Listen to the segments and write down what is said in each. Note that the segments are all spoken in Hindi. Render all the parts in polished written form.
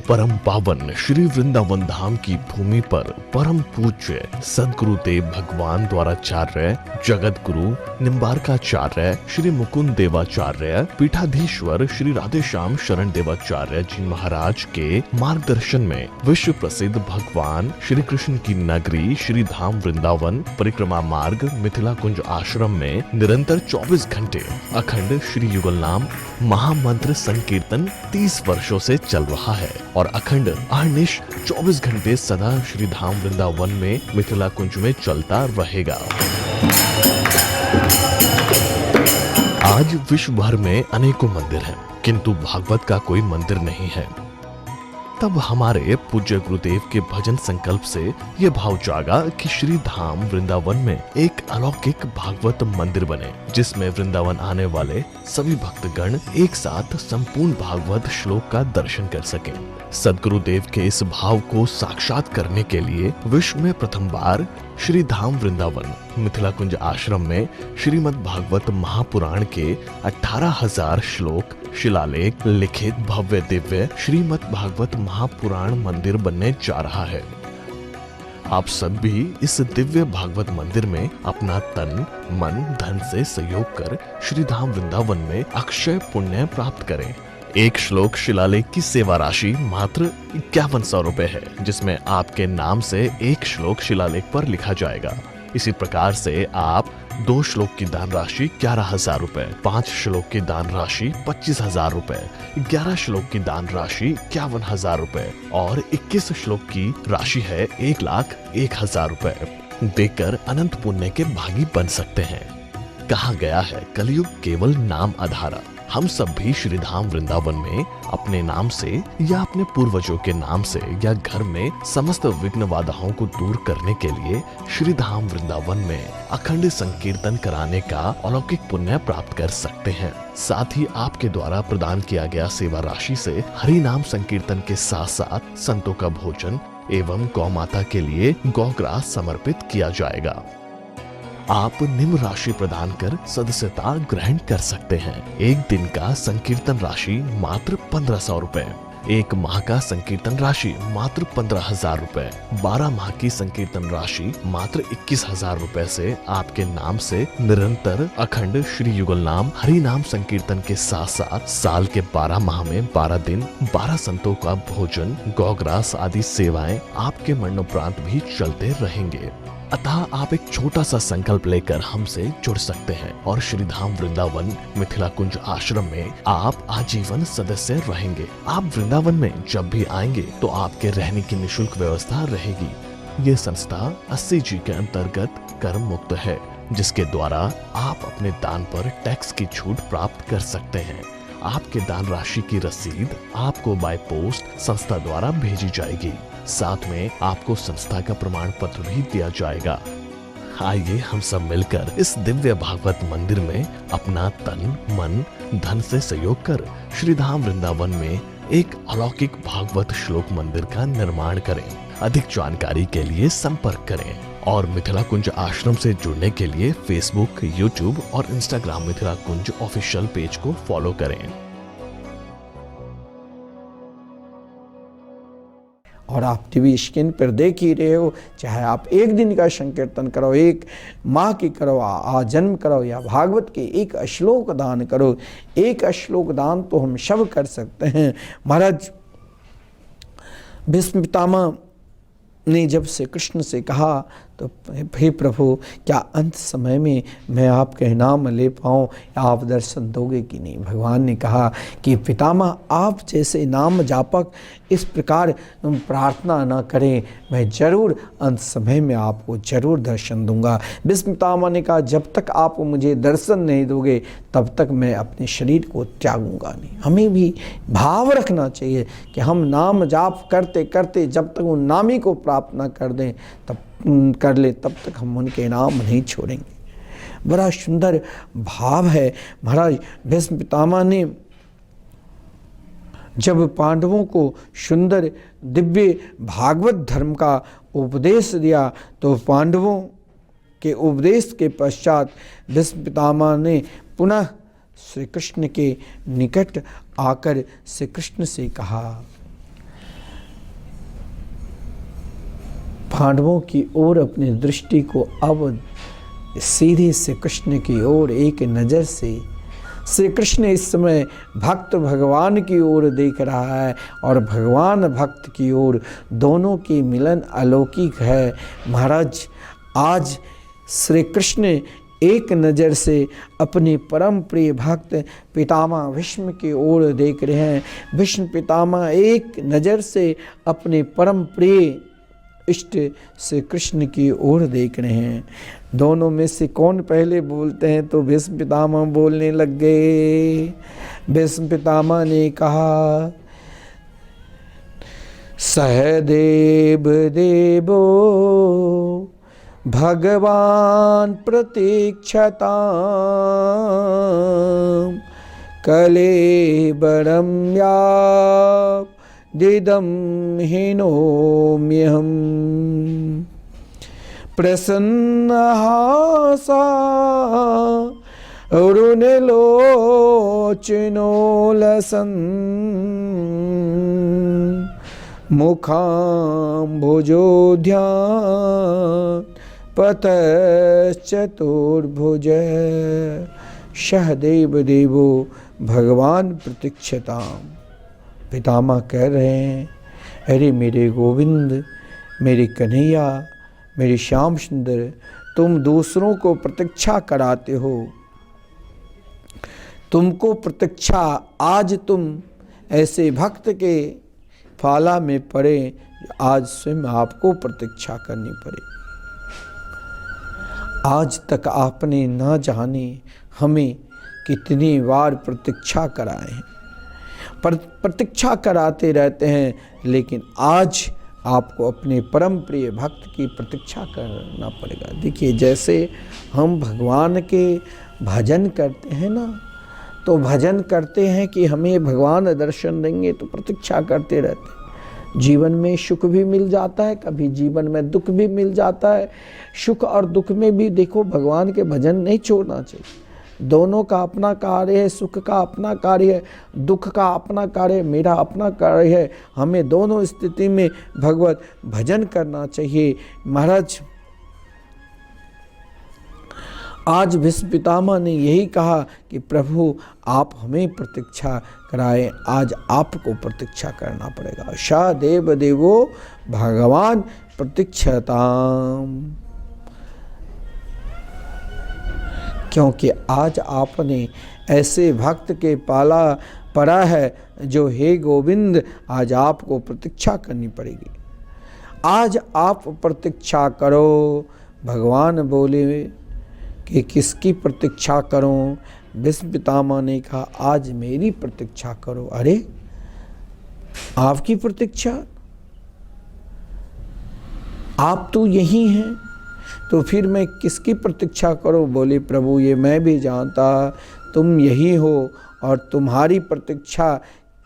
परम पावन श्री वृंदावन धाम की भूमि पर परम पूज्य सदगुरुदेव भगवान द्वाराचार्य जगत गुरु निम्बारकाचार्य श्री मुकुंद देवाचार्य पीठाधीश्वर श्री राधेश्याम शरण देवाचार्य जी महाराज के मार्गदर्शन में विश्व प्रसिद्ध भगवान श्री कृष्ण की नगरी श्री धाम वृंदावन परिक्रमा मार्ग मिथिला कुंज आश्रम में निरंतर 24 घंटे अखंड श्री युगल नाम महामंत्र संकीर्तन 30 वर्षों से चल रहा है और अखंड अहर्निश 24 घंटे सदा श्री धाम वृंदावन में मिथिला कुंज में चलता रहेगा। आज विश्व भर में अनेकों मंदिर हैं, किंतु भागवत का कोई मंदिर नहीं है। तब हमारे पूज्य गुरुदेव के भजन संकल्प से ये भाव जागा कि श्री धाम वृंदावन में एक अलौकिक भागवत मंदिर बने, जिसमें वृंदावन आने वाले सभी भक्तगण एक साथ संपूर्ण भागवत श्लोक का दर्शन कर सकें। सदगुरुदेव के इस भाव को साक्षात करने के लिए विश्व में प्रथम बार श्री धाम वृंदावन मिथिला कुंज आश्रम में श्रीमद् भागवत महापुराण के 18,000 श्लोक शिलालेख लिखित भव्य दिव्य श्रीमद् भागवत महापुराण मंदिर बनने जा रहा है। आप सब भी इस दिव्य भागवत मंदिर में अपना तन मन धन से सहयोग कर श्री धाम वृंदावन में अक्षय पुण्य प्राप्त करें। एक श्लोक शिलालेख की सेवा राशि मात्र 5100 रुपए है, जिसमें आपके नाम से एक श्लोक शिलालेख पर लिखा जाएगा। इसी प्रकार से आप 2 श्लोक की दान राशि 11,000 रुपए, 5 श्लोक की दान राशि 25,000 रुपए, 11 श्लोक की दान राशि 51,000 रुपए और 21 श्लोक की राशि है 1,01,000 रुपए देकर अनंत पुण्य के भागी बन सकते हैं। कहा गया है कलयुग केवल नाम आधारा। हम सब भी श्री धाम वृंदावन में अपने नाम से या अपने पूर्वजों के नाम से या घर में समस्त विघ्न बाधाओं को दूर करने के लिए श्री धाम वृंदावन में अखंड संकीर्तन कराने का अलौकिक पुण्य प्राप्त कर सकते हैं। साथ ही आपके द्वारा प्रदान किया गया सेवा राशि से हरि नाम संकीर्तन के साथ साथ संतों का भोजन एवं गौ माता के लिए गौग्रास समर्पित किया जाएगा। आप निम्न राशि प्रदान कर सदस्यता ग्रहण कर सकते हैं। एक दिन का संकीर्तन राशि मात्र 1500 रुपए, एक माह का संकीर्तन राशि मात्र 15,000 रुपए, 12 माह की संकीर्तन राशि मात्र 21,000 रुपए से आपके नाम से निरंतर अखंड श्री युगल नाम हरि नाम संकीर्तन के साथ साथ साल के 12 माह में 12 दिन 12 संतों का भोजन गौग्रास आदि सेवाएं आपके मरणोपरांत भी चलते रहेंगे। अतः आप एक छोटा सा संकल्प लेकर हमसे जुड़ सकते हैं और श्री धाम वृंदावन मिथिला कुंज आश्रम में आप आजीवन सदस्य रहेंगे। आप वृंदावन में जब भी आएंगे तो आपके रहने की निःशुल्क व्यवस्था रहेगी। ये संस्था 80G के अंतर्गत कर मुक्त है, जिसके द्वारा आप अपने दान पर टैक्स की छूट प्राप्त कर सकते हैं। आपके दान राशि की रसीद आपको बाय पोस्ट संस्था द्वारा भेजी जाएगी। साथ में आपको संस्था का प्रमाण पत्र भी दिया जाएगा। आइए हम सब मिलकर इस दिव्य भागवत मंदिर में अपना तन मन धन से सहयोग कर श्री धाम वृंदावन में एक अलौकिक भागवत श्लोक मंदिर का निर्माण करें। अधिक जानकारी के लिए संपर्क करें और मिथिला कुंज आश्रम से जुड़ने के लिए फेसबुक, यूट्यूब और इंस्टाग्राम मिथिला कुंज ऑफिशियल पेज को फॉलो करें। और आप टीवी स्क्रीन पर देख ही रहे हो, चाहे आप एक दिन का संकीर्तन करो, एक माह की करो, आजन्म करो या भागवत के एक श्लोक दान करो। एक श्लोक दान तो हम सब कर सकते हैं। महाराज भीष्म पितामह ने जब से कृष्ण से कहा तो हे प्रभु, क्या अंत समय में मैं आपके नाम ले पाऊँ, आप दर्शन दोगे कि नहीं। भगवान ने कहा कि पितामह, आप जैसे नाम जापक इस प्रकार प्रार्थना न करें, मैं जरूर अंत समय में आपको जरूर दर्शन दूंगा। भीष्म पितामह ने कहा, जब तक आप मुझे दर्शन नहीं दोगे तब तक मैं अपने शरीर को त्यागूंगा नहीं। हमें भी भाव रखना चाहिए कि हम नाम जाप करते करते जब तक उन नामी को प्राप्त न कर दें कर ले, तब तक हम उनके नाम नहीं छोड़ेंगे। बड़ा सुंदर भाव है। महाराज भीष्म पितामह ने जब पांडवों को सुंदर दिव्य भागवत धर्म का उपदेश दिया, तो पांडवों के उपदेश के पश्चात भीष्म पितामह ने पुनः श्री कृष्ण के निकट आकर श्री कृष्ण से कहा, पांडवों की ओर अपनी दृष्टि को अब सीधे श्री कृष्ण की ओर एक नज़र से, श्री कृष्ण इस समय भक्त भगवान की ओर देख रहा है और भगवान भक्त की ओर, दोनों की मिलन अलौकिक है। महाराज आज श्री कृष्ण एक नज़र से अपने परम प्रिय भक्त पितामह भीष्म की ओर देख रहे हैं। भीष्म पितामह एक नज़र से अपने परम प्रिय इष्ट श्री कृष्ण की ओर देख रहे हैं। दोनों में से कौन पहले बोलते हैं? तो भीष्म पितामह बोलने लग गए। भीष्म पितामह ने कहा, सहदेव देवो भगवान प्रतीक्षता कलेबरम या दिदम हीनोम्यहम् प्रसन्नहासा अरुणलोचनो लसन् मुखाम्भुजोऽध्यान् पतश्चतुर्भुज सहदेव देवो भगवान प्रतीक्षताम्। पितामह कह रहे हैं, अरे मेरे गोविंद, मेरे कन्हैया, मेरे श्याम सुंदर, तुम दूसरों को प्रतीक्षा कराते हो। तुमको प्रतीक्षा, आज तुम ऐसे भक्त के फाला में पड़े, आज स्वयं आपको प्रतीक्षा करनी पड़े। आज तक आपने न जाने हमें कितनी बार प्रतीक्षा कराए हैं, प्रतीक्षा कराते रहते हैं, लेकिन आज आपको अपने परम प्रिय भक्त की प्रतीक्षा करना पड़ेगा। देखिए, जैसे हम भगवान के भजन करते हैं ना, तो भजन करते हैं कि हमें भगवान दर्शन देंगे, तो प्रतीक्षा करते रहते हैं। जीवन में सुख भी मिल जाता है, कभी जीवन में दुख भी मिल जाता है। सुख और दुख में भी देखो, भगवान के भजन नहीं छोड़ना चाहिए। दोनों का अपना कार्य है, सुख का अपना कार्य है, दुख का अपना कार्य है, मेरा अपना कार्य है। हमें दोनों स्थिति में भगवत भजन करना चाहिए। महाराज आज भीष्म पितामह ने यही कहा कि प्रभु आप हमें प्रतीक्षा कराएं, आज आपको प्रतीक्षा करना पड़ेगा। सहदेव देवो भगवान प्रतीक्षताम्। क्योंकि आज आपने ऐसे भक्त के पाला पड़ा है जो, हे गोविंद, आज आपको प्रतीक्षा करनी पड़ेगी। आज आप प्रतीक्षा करो। भगवान बोले कि किसकी प्रतीक्षा करूं? भीष्म पितामह ने कहा, आज मेरी प्रतीक्षा करो। अरे आपकी प्रतीक्षा? आप तो यही हैं, तो फिर मैं किसकी प्रतीक्षा करूं? बोले, प्रभु ये मैं भी जानता, तुम यही हो और तुम्हारी प्रतीक्षा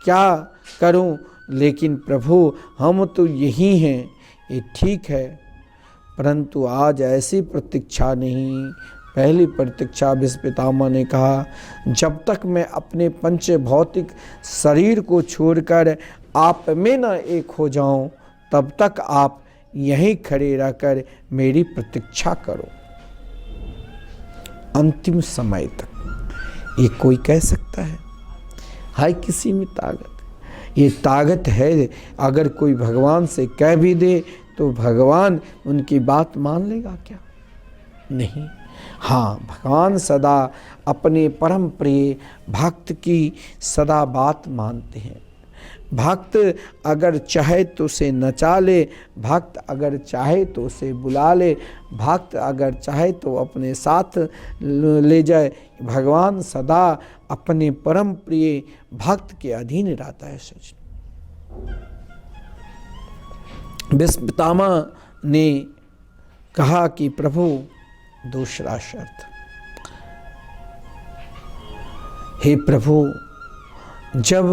क्या करूं, लेकिन प्रभु हम तो यही हैं। ये ठीक है, परंतु आज ऐसी प्रतीक्षा नहीं। पहली प्रतीक्षा भीष्म पितामह ने कहा, जब तक मैं अपने पंच भौतिक शरीर को छोड़कर आप में न एक हो जाऊं, तब तक आप यहीं खड़े रहकर मेरी प्रतीक्षा करो अंतिम समय तक। ये कोई कह सकता है? हाय किसी में ताकत, ये ताकत है। अगर कोई भगवान से कह भी दे तो भगवान उनकी बात मान लेगा क्या? नहीं। हाँ, भगवान सदा अपने परम प्रिय भक्त की सदा बात मानते हैं। भक्त अगर चाहे तो उसे नचा ले, भक्त अगर चाहे तो उसे बुला ले, भक्त अगर चाहे तो अपने साथ ले जाए। भगवान सदा अपने परम प्रिय भक्त के अधीन रहता है। सच भीष्म पितामह ने कहा कि प्रभु दूसरा शर्त, हे प्रभु, जब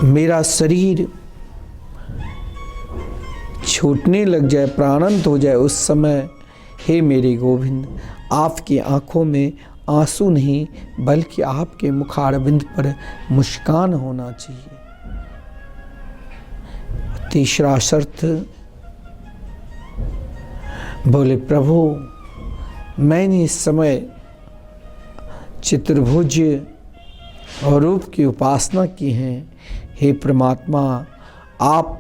मेरा शरीर छूटने लग जाए, प्राणांत हो जाए, उस समय हे मेरे गोविंद, आपकी आंखों में आंसू नहीं बल्कि आपके मुखारबिंद पर मुस्कान होना चाहिए। तीसरा शर्त, बोले प्रभु, मैंने इस समय चतुर्भुज रूप की उपासना की है। हे परमात्मा, आप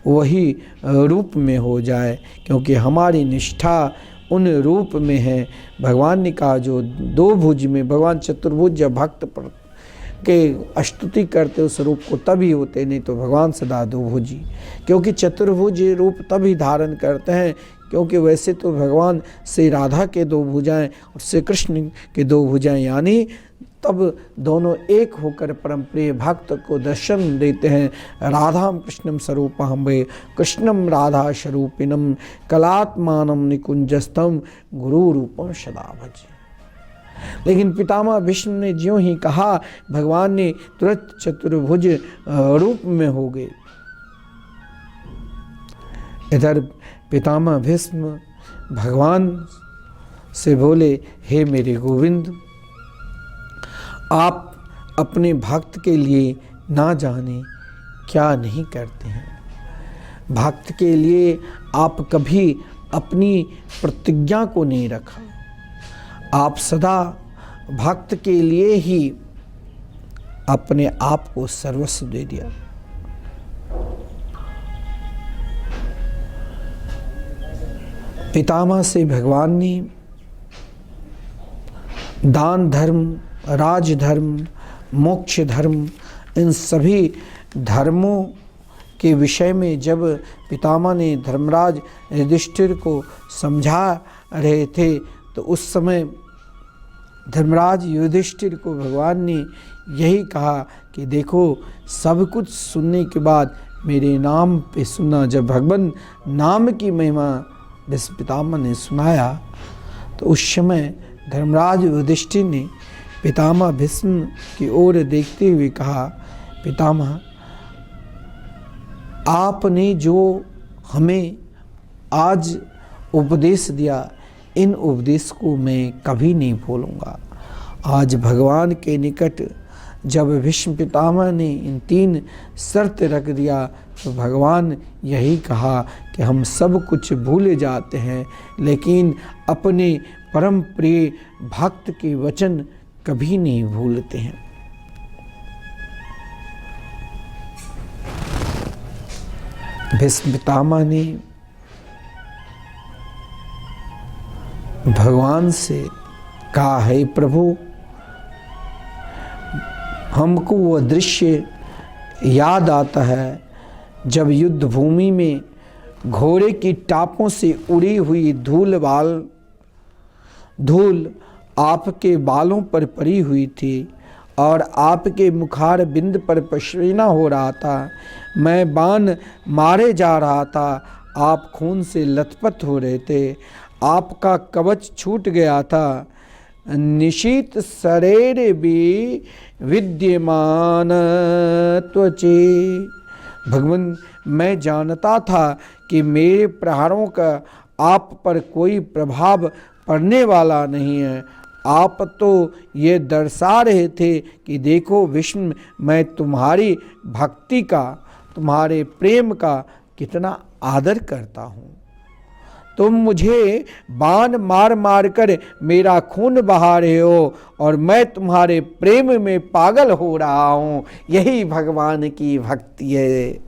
वही रूप में हो जाए, क्योंकि हमारी निष्ठा उन रूप में है। भगवान ने कहा जो दो भुज में, भगवान चतुर्भुज जब भक्त पर के स्तुति करते उस रूप को तभी होते, नहीं तो भगवान सदा दो भुजी, क्योंकि चतुर्भुज रूप तभी धारण करते हैं, क्योंकि वैसे तो भगवान श्री राधा के दो भुजाएं और श्री कृष्ण के दो भुजाएं, यानी तब दोनों एक होकर परम प्रिय भक्त को दर्शन देते हैं। राधाम कृष्णम स्वरूपम वे कृष्णम राधा स्वरूपिणम कलात्मानम निकुंजस्थम गुरु रूपम सदा भजे। लेकिन पितामह भीष्म ने ज्यों ही कहा, भगवान ने तुरंत चतुर्भुज रूप में हो गए। इधर पितामह भीष्म भगवान से बोले, हे मेरे गोविंद, आप अपने भक्त के लिए ना जाने क्या नहीं करते हैं। भक्त के लिए आप कभी अपनी प्रतिज्ञा को नहीं रखा। आप सदा भक्त के लिए ही अपने आप को सर्वस्व दे दिया। पितामह से भगवान ने दान धर्म, राजधर्म, मोक्ष धर्म, इन सभी धर्मों के विषय में जब पितामह ने धर्मराज युधिष्ठिर को समझा रहे थे, तो उस समय धर्मराज युधिष्ठिर को भगवान ने यही कहा कि देखो, सब कुछ सुनने के बाद मेरे नाम पे सुना। जब भगवान नाम की महिमा भीष्म पितामह ने सुनाया, तो उस समय धर्मराज युधिष्ठिर ने पितामह भीष्म की ओर देखते हुए कहा, पितामह, आपने जो हमें आज उपदेश दिया, इन उपदेश को मैं कभी नहीं भूलूंगा। आज भगवान के निकट जब भीष्म पितामह ने इन 3 शर्त रख दिया, तो भगवान यही कहा कि हम सब कुछ भूले जाते हैं, लेकिन अपने परम प्रिय भक्त के वचन कभी नहीं भूलते हैं। भीष्म पितामह ने भगवान से कहा, हे प्रभु, हमको वह दृश्य याद आता है जब युद्ध भूमि में घोड़े की टापों से उड़ी हुई धूल आपके बालों पर पड़ी हुई थी और आपके मुखार बिंद पर पसीना हो रहा था। मैं बाण मारे जा रहा था, आप खून से लथपथ हो रहे थे, आपका कवच छूट गया था। निशीत शरीर भी विद्यमान त्वचे। भगवान, मैं जानता था कि मेरे प्रहारों का आप पर कोई प्रभाव पड़ने वाला नहीं है। आप तो ये दर्शा रहे थे कि देखो भीष्म, मैं तुम्हारी भक्ति का, तुम्हारे प्रेम का कितना आदर करता हूँ। तुम मुझे बाण मार मार कर मेरा खून बहा रहे हो और मैं तुम्हारे प्रेम में पागल हो रहा हूँ। यही भगवान की भक्ति है।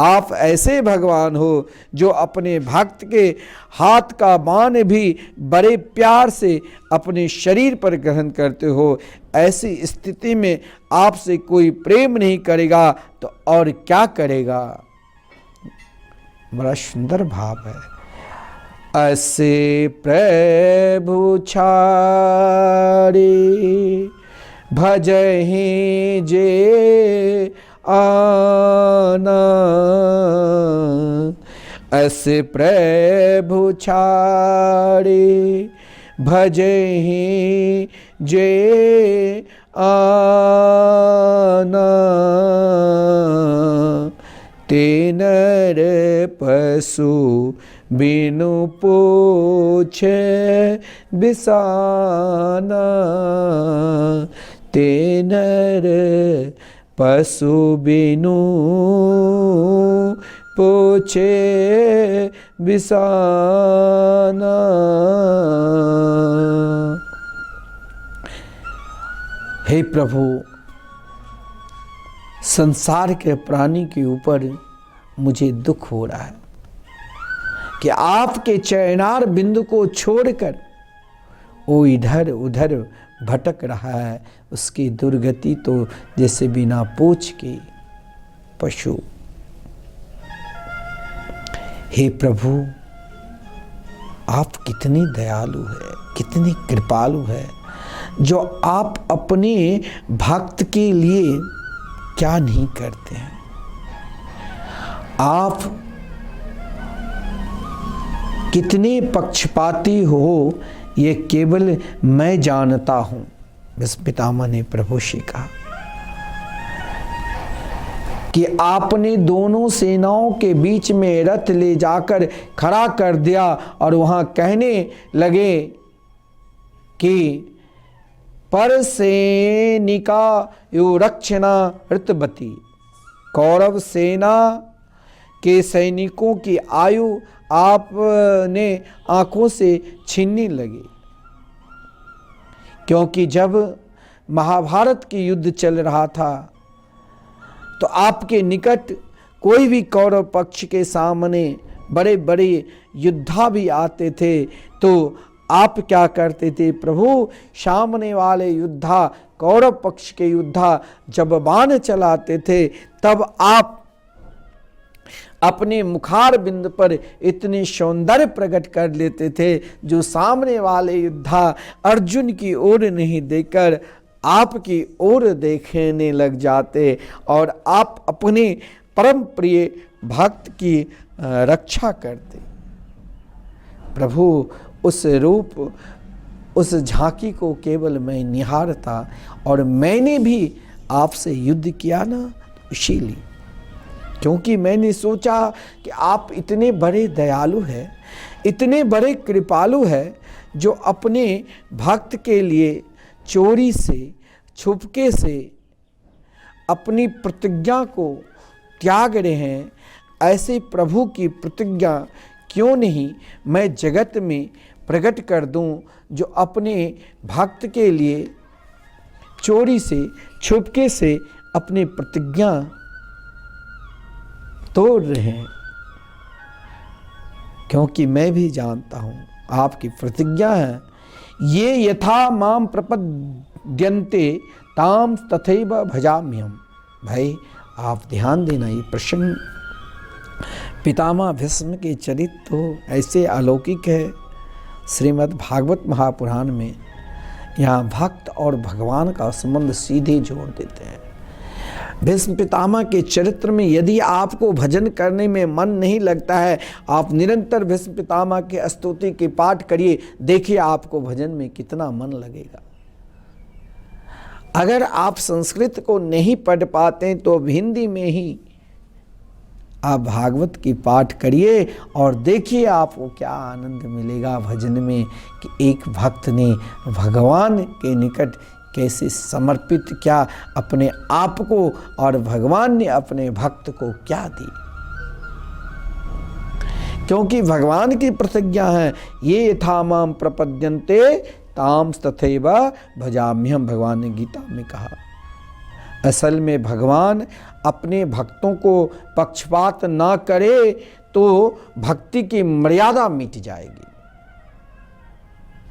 आप ऐसे भगवान हो जो अपने भक्त के हाथ का बाण भी बड़े प्यार से अपने शरीर पर ग्रहण करते हो। ऐसी स्थिति में आपसे कोई प्रेम नहीं करेगा तो और क्या करेगा। बड़ा सुंदर भाव है। ऐसे प्रभु छाड़े भजहि जे आना, ऐसे प्रभु छाड़े भजहि जे आना, ते नर पशु बिनु पूछे बिसाना, ते नर पशु बिनु पूछे बिसाना। हे प्रभु, संसार के प्राणी के ऊपर मुझे दुख हो रहा है कि आपके चरणार बिंदु को छोड़कर वो इधर उधर भटक रहा है। उसकी दुर्गति तो जैसे बिना पूछ के पशु। हे प्रभु, आप कितनी दयालु है, कितनी कृपालु है, जो आप अपने भक्त के लिए क्या नहीं करते हैं। आप कितने पक्षपाती हो ये केवल मैं जानता हूं। भीष्म पितामह ने प्रभु से कहा कि आपने दोनों सेनाओं के बीच में रथ ले जाकर खड़ा कर दिया और वहां कहने लगे कि पर सैनिका यो रक्षणा ऋतवती, कौरव सेना के सैनिकों की आयु आपने आंखों से छीनने लगी, क्योंकि जब महाभारत की युद्ध चल रहा था तो आपके निकट कोई भी कौरव पक्ष के सामने बड़े बड़े योद्धा भी आते थे तो आप क्या करते थे प्रभु, सामने वाले योद्धा कौरव पक्ष के योद्धा जब बाण चलाते थे तब आप अपने मुखार बिंद पर इतने सौंदर्य प्रकट कर लेते थे जो सामने वाले योद्धा अर्जुन की ओर नहीं देखकर आपकी ओर देखने लग जाते और आप अपने परम प्रिय भक्त की रक्षा करते। प्रभु, उस रूप, उस झांकी को केवल मैं निहारता और मैंने भी आपसे युद्ध किया ना, इसीलिए, क्योंकि मैंने सोचा कि आप इतने बड़े दयालु हैं, इतने बड़े कृपालु हैं, जो अपने भक्त के लिए चोरी से, छुपके से अपनी प्रतिज्ञा को त्याग रहे हैं। ऐसे प्रभु की प्रतिज्ञा क्यों नहीं मैं जगत में प्रकट कर दूं, जो अपने भक्त के लिए चोरी से, छुपके से अपनी प्रतिज्ञा तोड़ रहे हैं। क्योंकि मैं भी जानता हूं आपकी प्रतिज्ञा है, ये यथा माम प्रपद्यन्ते ताम तथैव भजाम्यहम्। भाई आप ध्यान देना, ये प्रसंग पितामह भीष्म के चरित्र तो ऐसे अलौकिक है। श्रीमद् भागवत महापुराण में यहाँ भक्त और भगवान का संबंध सीधे जोड़ देते हैं। भीष्म पितामह के चरित्र में यदि आपको भजन करने में मन नहीं लगता है, आप निरंतर भीष्म पितामह के स्तुति के पाठ करिए, देखिए आपको भजन में कितना मन लगेगा। अगर आप संस्कृत को नहीं पढ़ पाते तो हिंदी में ही आप भागवत की पाठ करिए और देखिए आपको क्या आनंद मिलेगा भजन में कि एक भक्त ने भगवान के निकट कैसे समर्पित क्या अपने आप को और भगवान ने अपने भक्त को क्या दी, क्योंकि भगवान की प्रतिज्ञा है, ये यथा माम प्रपद्यन्ते ताम तथैव भजाम्यहम्, भगवान ने गीता में कहा। असल में भगवान अपने भक्तों को पक्षपात ना करे तो भक्ति की मर्यादा मिट जाएगी।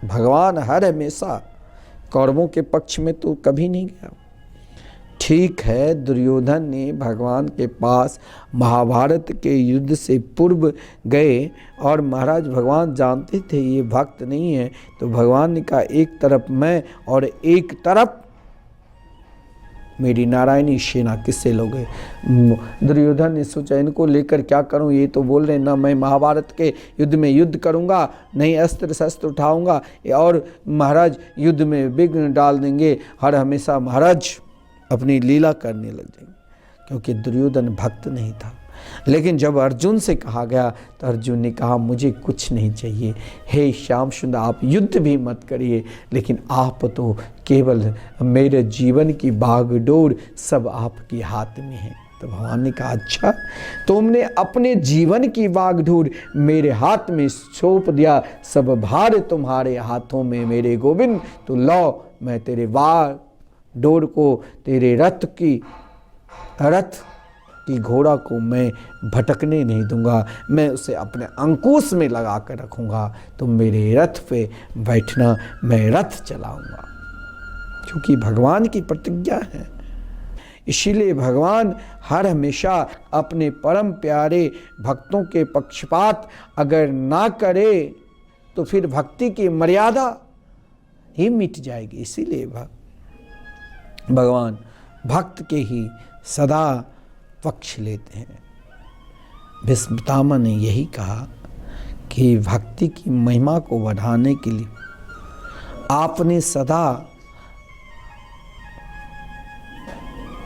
भगवान हर हमेशा कौरवों के पक्ष में तो कभी नहीं गया। ठीक है, दुर्योधन ने भगवान के पास महाभारत के युद्ध से पूर्व गए और महाराज भगवान जानते थे ये भक्त नहीं है, तो भगवान ने कहा एक तरफ मैं और एक तरफ मेरी नारायणी सेना, किससे लोगे। दुर्योधन ने सोचा इनको लेकर क्या करूं, ये तो बोल रहे ना मैं महाभारत के युद्ध में युद्ध करूंगा, नहीं अस्त्र शस्त्र उठाऊंगा, और महाराज युद्ध में विघ्न डाल देंगे, हर हमेशा महाराज अपनी लीला करने लग जाएंगे, क्योंकि दुर्योधन भक्त नहीं था। लेकिन जब अर्जुन से कहा गया तो अर्जुन ने कहा मुझे कुछ नहीं चाहिए, हे श्याम सुंदर आप युद्ध भी मत करिए, लेकिन आप तो केवल मेरे जीवन की बागडोर सब आपके हाथ में है। तो भगवान ने कहा अच्छा, तुमने अपने जीवन की बागडोर मेरे हाथ में सौंप दिया, सब भार तुम्हारे हाथों में मेरे गोविंद, तो लो मैं तेरे बागडोर को, तेरे रथ की घोड़ा को मैं भटकने नहीं दूंगा, मैं उसे अपने अंकुश में लगा कर रखूंगा, तुम मेरे रथ पे बैठना, मैं रथ चलाऊंगा, क्योंकि भगवान की प्रतिज्ञा है। इसीलिए भगवान हर हमेशा अपने परम प्यारे भक्तों के पक्षपात अगर ना करे तो फिर भक्ति की मर्यादा ही मिट जाएगी। इसीलिए भगवान भक्त के ही सदा पक्ष लेते हैं। भीष्म पितामह ने यही कहा कि भक्ति की महिमा को बढ़ाने के लिए आपने सदा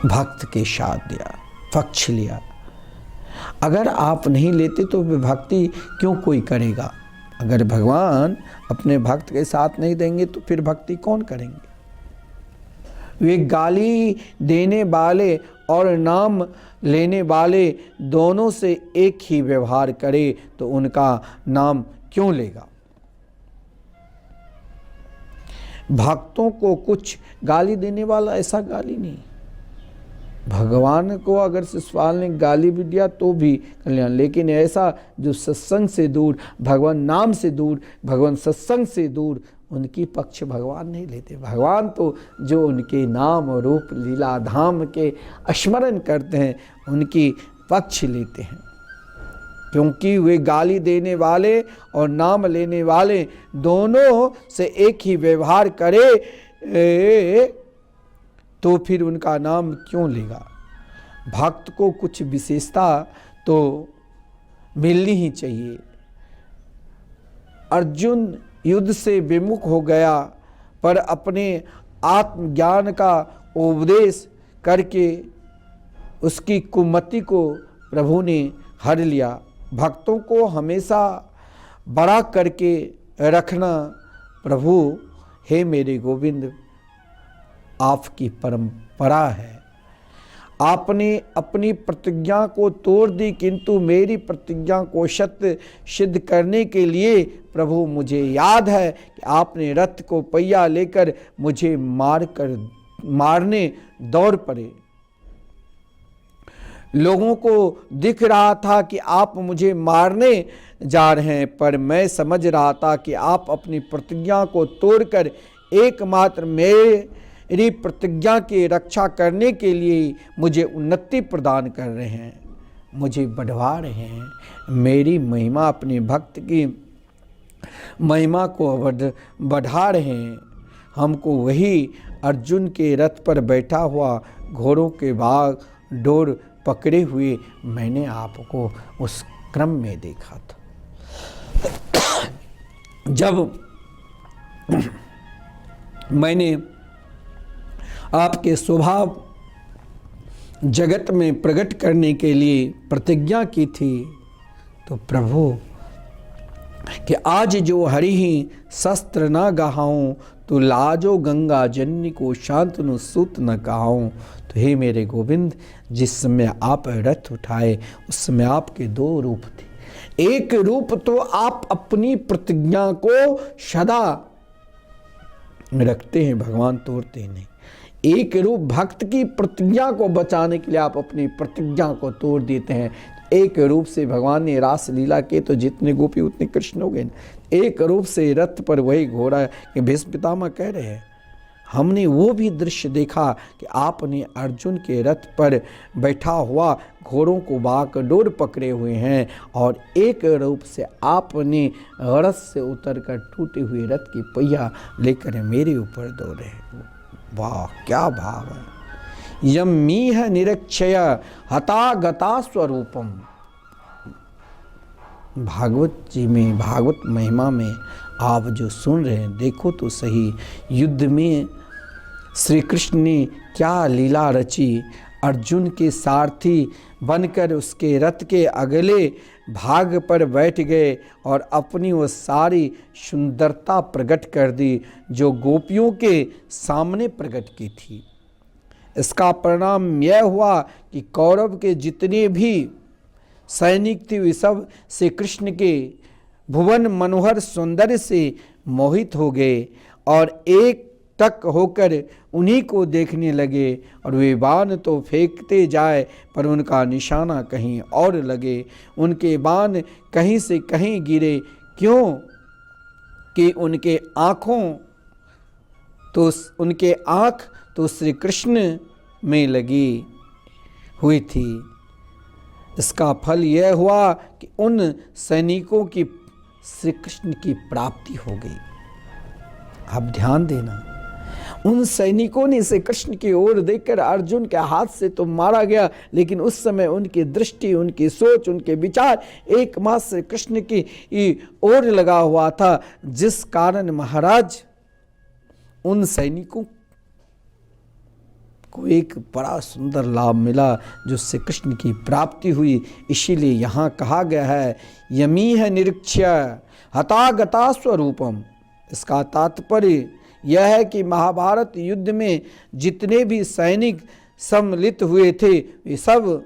भक्त के साथ दिया, पक्ष लिया। अगर आप नहीं लेते तो भक्ति क्यों कोई करेगा। अगर भगवान अपने भक्त के साथ नहीं देंगे तो फिर भक्ति कौन करेंगे। वे गाली देने वाले और नाम लेने वाले दोनों से एक ही व्यवहार करे तो उनका नाम क्यों लेगा। भक्तों को कुछ गाली देने वाला ऐसा गाली नहीं। भगवान को अगर शिशुपाल ने गाली भी दिया तो भी कल्याण, लेकिन ऐसा जो सत्संग से दूर, भगवान नाम से दूर, भगवान सत्संग से दूर, उनकी पक्ष भगवान नहीं लेते। भगवान तो जो उनके नाम रूप लीला धाम के स्मरण करते हैं उनकी पक्ष लेते हैं, क्योंकि वे गाली देने वाले और नाम लेने वाले दोनों से एक ही व्यवहार करे तो फिर उनका नाम क्यों लेगा। भक्त को कुछ विशेषता तो मिलनी ही चाहिए। अर्जुन युद्ध से विमुख हो गया, पर अपने आत्मज्ञान का उपदेश करके उसकी कुमति को प्रभु ने हर लिया। भक्तों को हमेशा बड़ा करके रखना प्रभु हे मेरे गोविंद आपकी परंपरा है। आपने अपनी प्रतिज्ञा को तोड़ दी, किंतु मेरी प्रतिज्ञा को सत्य सिद्ध करने के लिए प्रभु मुझे याद है कि आपने रथ को पहिया लेकर मुझे मारने दौड़ पड़े। लोगों को दिख रहा था कि आप मुझे मारने जा रहे हैं, पर मैं समझ रहा था कि आप अपनी प्रतिज्ञा को तोड़कर एकमात्र मेरी प्रतिज्ञा की रक्षा करने के लिए मुझे उन्नति प्रदान कर रहे हैं, मुझे बढ़वा रहे हैं। मेरी महिमा, अपने भक्त की महिमा को बढ़ा रहे हैं। हमको वही अर्जुन के रथ पर बैठा हुआ घोड़ों के भाग डोर पकड़े हुए मैंने आपको उस क्रम में देखा था। जब मैंने आपके स्वभाव जगत में प्रकट करने के लिए प्रतिज्ञा की थी, तो प्रभु कि आज जो हरि ही शस्त्र न गहाऊं, तो लाजो गंगा जननी को शांतनु सूत न कहाऊं। तो हे मेरे गोविंद, जिस समय आप रथ उठाए उस समय आपके दो रूप थे। एक रूप तो आप अपनी प्रतिज्ञा को सदा रखते हैं, भगवान तोड़ते नहीं। एक रूप भक्त की प्रतिज्ञा को बचाने के लिए आप अपनी प्रतिज्ञा को तोड़ देते हैं। एक रूप से भगवान ने रास लीला के तो जितने गोपी उतने कृष्ण हो गए। एक रूप से रथ पर वही घोड़ा कि भीष्म पितामह कह रहे हैं, हमने वो भी दृश्य देखा कि आपने अर्जुन के रथ पर बैठा हुआ घोड़ों को बागडोर पकड़े हुए हैं और एक रूप से आपने रथ से उतरकर टूटे हुए रथ की पहिया लेकर मेरे ऊपर दौड़े हैं। वाह, क्या भाव है। यमीह निरक्षय हतागता स्वरूपम। भागवत जी में, भागवत महिमा में आप जो सुन रहे हैं, देखो तो सही, युद्ध में श्री कृष्ण ने क्या लीला रची। अर्जुन के सारथी बनकर उसके रथ के अगले भाग पर बैठ गए और अपनी वो सारी सुंदरता प्रकट कर दी जो गोपियों के सामने प्रकट की थी। इसका परिणाम यह हुआ कि कौरव के जितने भी सैनिक थे वे सब श्री कृष्ण के भुवन मनोहर सौंदर्य से मोहित हो गए और एक टक होकर उन्हीं को देखने लगे और वे बाण तो फेंकते जाए पर उनका निशाना कहीं और लगे। उनके बाण कहीं से कहीं गिरे, क्यों कि उनके आँख तो श्री कृष्ण में लगी हुई थी। इसका फल यह हुआ कि उन सैनिकों की श्री कृष्ण की प्राप्ति हो गई। आप ध्यान देना, उन सैनिकों ने श्री कृष्ण की ओर देखकर अर्जुन के हाथ से तो मारा गया, लेकिन उस समय उनकी दृष्टि, उनकी सोच, उनके विचार एकमात्र श्री कृष्ण की ओर लगा हुआ था, जिस कारण महाराज उन सैनिकों को एक बड़ा सुंदर लाभ मिला जो श्री कृष्ण की प्राप्ति हुई। इसीलिए यहाँ कहा गया है यमीह निरीक्ष्य हतागता स्वरूपम। इसका तात्पर्य यह है कि महाभारत युद्ध में जितने भी सैनिक सम्मिलित हुए थे वे सब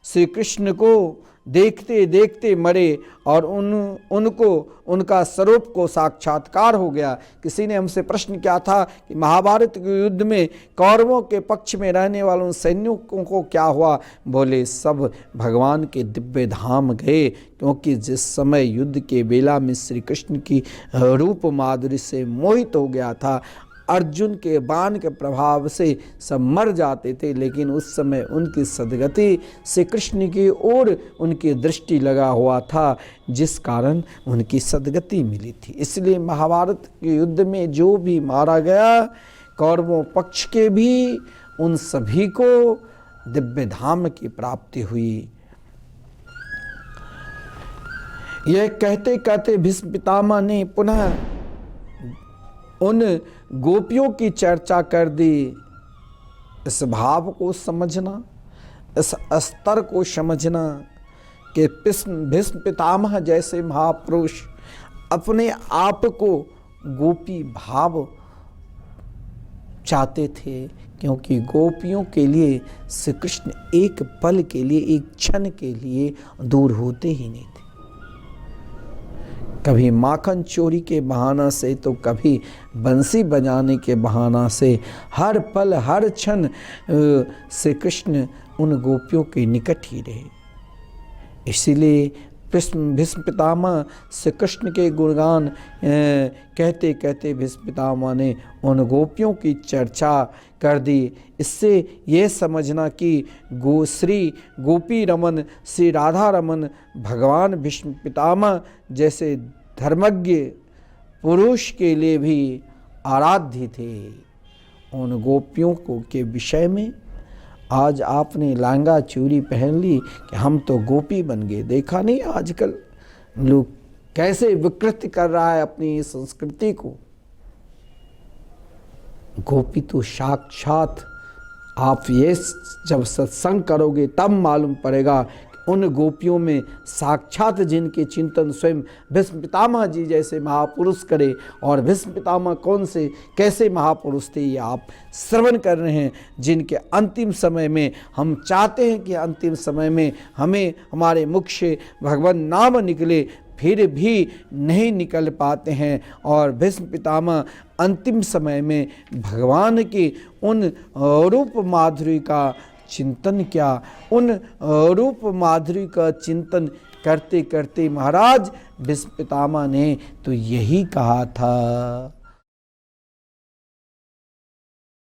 श्री कृष्ण को देखते देखते मरे और उनको उनका स्वरूप को साक्षात्कार हो गया। किसी ने हमसे प्रश्न किया था कि महाभारत के युद्ध में कौरवों के पक्ष में रहने वालों सैनिकों को क्या हुआ। बोले सब भगवान के दिव्य धाम गए, क्योंकि जिस समय युद्ध के बेला में श्री कृष्ण की रूप माधुर्य से मोहित हो गया था, अर्जुन के बाण के प्रभाव से सब मर जाते थे, लेकिन उस समय उनकी सद्गति श्री कृष्ण की ओर उनकी दृष्टि लगा हुआ था, जिस कारण उनकी सद्गति मिली थी। इसलिए महाभारत के युद्ध में जो भी मारा गया कौरवों पक्ष के भी, उन सभी को दिव्य धाम की प्राप्ति हुई। यह कहते कहते भीष्म पितामह ने पुनः उन गोपियों की चर्चा कर दी। इस भाव को समझना, इस स्तर को समझना कि भीष्म पितामह जैसे महापुरुष अपने आप को गोपी भाव चाहते थे, क्योंकि गोपियों के लिए श्री कृष्ण एक पल के लिए, एक क्षण के लिए दूर होते ही नहीं थे। कभी माखन चोरी के बहाना से तो कभी बंसी बजाने के बहाना से हर पल हर क्षण श्री कृष्ण उन गोपियों के निकट ही रहे। इसीलिए भीष्म पितामह श्री कृष्ण के गुणगान कहते कहते भीष्म पितामह ने उन गोपियों की चर्चा कर दी। इससे यह समझना कि श्री गोपी रमन, श्री राधा रमन भगवान भीष्म पितामह जैसे धर्मज्ञ पुरुष के लिए भी आराध्य थे। उन गोपियों को के विषय में आज आपने लहंगा चूड़ी पहन ली कि हम तो गोपी बन गए। देखा नहीं आजकल लोग कैसे विकृत कर रहा है अपनी संस्कृति को। गोपी तो साक्षात, आप ये जब सत्संग करोगे तब मालूम पड़ेगा कि उन गोपियों में साक्षात जिनके चिंतन स्वयं भीष्म पितामह जी जैसे महापुरुष करे। और भीष्म पितामह कौन से कैसे महापुरुष थे ये आप श्रवण कर रहे हैं, जिनके अंतिम समय में हम चाहते हैं कि अंतिम समय में हमें हमारे मुख से भगवान नाम निकले, फिर भी नहीं निकल पाते हैं। और भीष्म पितामह अंतिम समय में भगवान के उन रूप माधुरी का चिंतन क्या, उन रूप माधुरी का चिंतन करते करते महाराज भीष्म पितामह ने तो यही कहा था,